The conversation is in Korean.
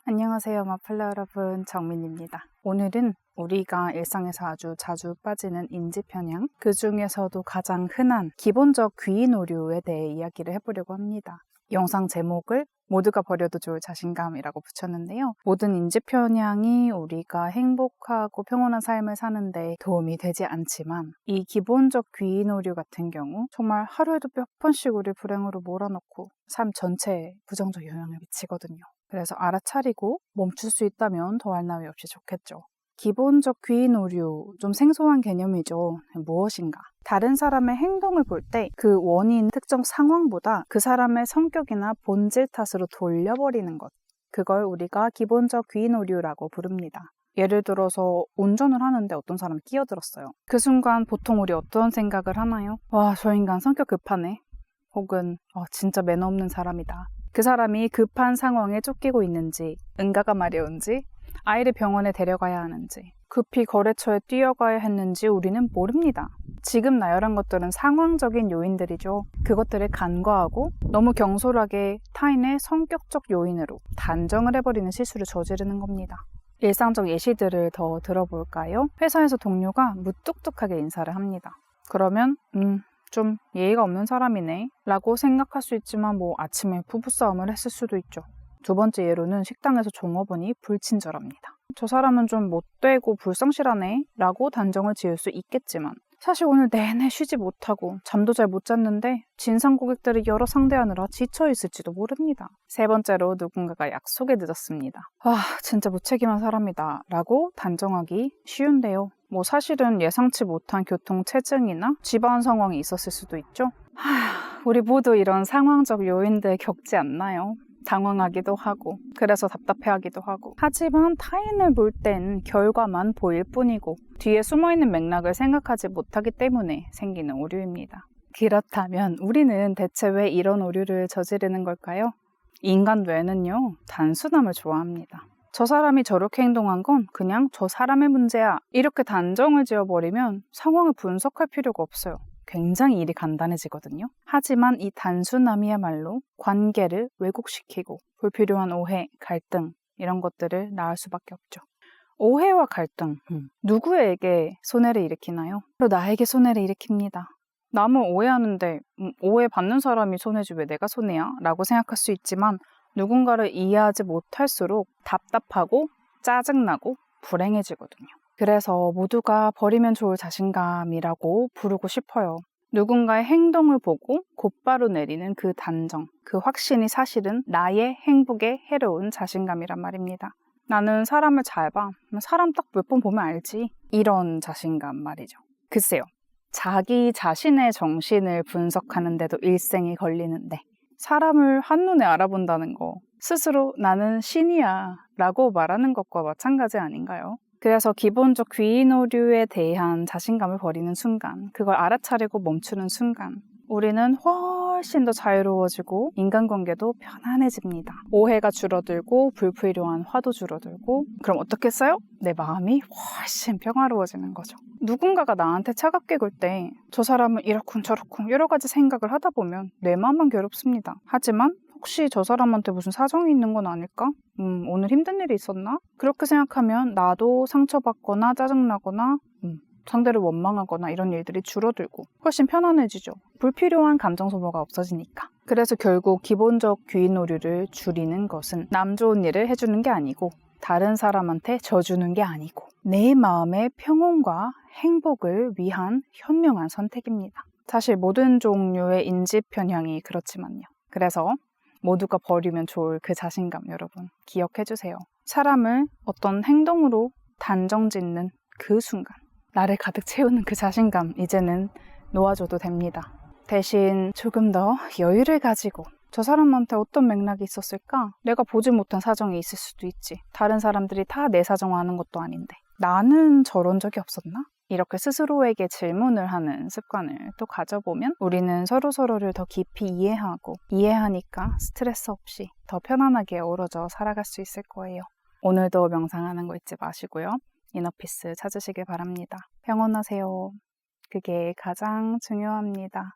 안녕하세요, 마플러 여러분. 정민입니다. 오늘은 우리가 일상에서 아주 자주 빠지는 인지편향, 그 중에서도 가장 흔한 기본적 귀인 오류에 대해 이야기를 해보려고 합니다. 영상 제목을 모두가 버려도 좋을 자신감이라고 붙였는데요. 모든 인지편향이 우리가 행복하고 평온한 삶을 사는데 도움이 되지 않지만 이 기본적 귀인 오류 같은 경우 정말 하루에도 몇 번씩 우리 불행으로 몰아넣고 삶 전체에 부정적 영향을 미치거든요. 그래서 알아차리고 멈출 수 있다면 더할 나위 없이 좋겠죠. 기본적 귀인 오류, 좀 생소한 개념이죠. 무엇인가? 다른 사람의 행동을 볼 때 그 원인, 특정 상황보다 그 사람의 성격이나 본질 탓으로 돌려버리는 것. 그걸 우리가 기본적 귀인 오류라고 부릅니다. 예를 들어서 운전을 하는데 어떤 사람이 끼어들었어요. 그 순간 보통 우리 어떤 생각을 하나요? 와, 저 인간 성격 급하네. 혹은 진짜 매너 없는 사람이다. 그 사람이 급한 상황에 쫓기고 있는지, 응가가 마려운지, 아이를 병원에 데려가야 하는지, 급히 거래처에 뛰어가야 했는지 우리는 모릅니다. 지금 나열한 것들은 상황적인 요인들이죠. 그것들을 간과하고 너무 경솔하게 타인의 성격적 요인으로 단정을 해버리는 실수를 저지르는 겁니다. 일상적 예시들을 더 들어볼까요? 회사에서 동료가 무뚝뚝하게 인사를 합니다. 그러면 좀 예의가 없는 사람이네 라고 생각할 수 있지만 아침에 부부싸움을 했을 수도 있죠. 두 번째 예로는 식당에서 종업원이 불친절합니다. 저 사람은 좀 못되고 불성실하네 라고 단정을 지을 수 있겠지만 사실 오늘 내내 쉬지 못하고 잠도 잘 못 잤는데 진상 고객들을 여러 상대하느라 지쳐 있을지도 모릅니다. 세 번째로 누군가가 약속에 늦었습니다. 진짜 무책임한 사람이다 라고 단정하기 쉬운데요. 사실은 예상치 못한 교통체증이나 집안 상황이 있었을 수도 있죠. 우리 모두 이런 상황적 요인들 겪지 않나요? 당황하기도 하고 그래서 답답해하기도 하고 하지만 타인을 볼 땐 결과만 보일 뿐이고 뒤에 숨어있는 맥락을 생각하지 못하기 때문에 생기는 오류입니다. 그렇다면 우리는 대체 왜 이런 오류를 저지르는 걸까요? 인간 뇌는요, 단순함을 좋아합니다. 저 사람이 저렇게 행동한 건 그냥 저 사람의 문제야. 이렇게 단정을 지어버리면 상황을 분석할 필요가 없어요. 굉장히 일이 간단해지거든요. 하지만 이 단순함이야말로 관계를 왜곡시키고 불필요한 오해, 갈등 이런 것들을 낳을 수밖에 없죠. 오해와 갈등, 누구에게 손해를 일으키나요? 바로 나에게 손해를 일으킵니다. 남을 오해하는데 오해받는 사람이 손해지 왜 내가 손해야? 라고 생각할 수 있지만 누군가를 이해하지 못할수록 답답하고 짜증나고 불행해지거든요. 그래서 모두가 버리면 좋을 자신감이라고 부르고 싶어요. 누군가의 행동을 보고 곧바로 내리는 그 단정, 그 확신이 사실은 나의 행복에 해로운 자신감이란 말입니다. 나는 사람을 잘 봐. 사람 딱 몇 번 보면 알지. 이런 자신감 말이죠. 글쎄요. 자기 자신의 정신을 분석하는데도 일생이 걸리는데 사람을 한눈에 알아본다는 거 스스로 나는 신이야 라고 말하는 것과 마찬가지 아닌가요? 그래서 기본적 귀인 오류에 대한 자신감을 버리는 순간, 그걸 알아차리고 멈추는 순간 우리는 훨씬 더 자유로워지고 인간관계도 편안해집니다. 오해가 줄어들고 불필요한 화도 줄어들고 그럼 어떻게 써요? 내 마음이 훨씬 평화로워지는 거죠. 누군가가 나한테 차갑게 굴 때 저 사람은 이렇군 저렇군 여러 가지 생각을 하다 보면 내 마음만 괴롭습니다. 하지만 혹시 저 사람한테 무슨 사정이 있는 건 아닐까? 오늘 힘든 일이 있었나? 그렇게 생각하면 나도 상처받거나 짜증나거나 상대를 원망하거나 이런 일들이 줄어들고 훨씬 편안해지죠. 불필요한 감정 소모가 없어지니까. 그래서 결국 기본적 귀인 오류를 줄이는 것은 남 좋은 일을 해주는 게 아니고 다른 사람한테 져주는 게 아니고 내 마음의 평온과 행복을 위한 현명한 선택입니다. 사실 모든 종류의 인지 편향이 그렇지만요. 그래서 모두가 버리면 좋을 그 자신감 여러분 기억해주세요. 사람을 어떤 행동으로 단정짓는 그 순간 나를 가득 채우는 그 자신감 이제는 놓아줘도 됩니다. 대신 조금 더 여유를 가지고 저 사람한테 어떤 맥락이 있었을까? 내가 보지 못한 사정이 있을 수도 있지. 다른 사람들이 다 내 사정 아는 것도 아닌데 나는 저런 적이 없었나? 이렇게 스스로에게 질문을 하는 습관을 또 가져보면 우리는 서로서로를 더 깊이 이해하고 이해하니까 스트레스 없이 더 편안하게 어우러져 살아갈 수 있을 거예요. 오늘도 명상하는 거 잊지 마시고요. 이너피스 찾으시길 바랍니다. 평온하세요. 그게 가장 중요합니다.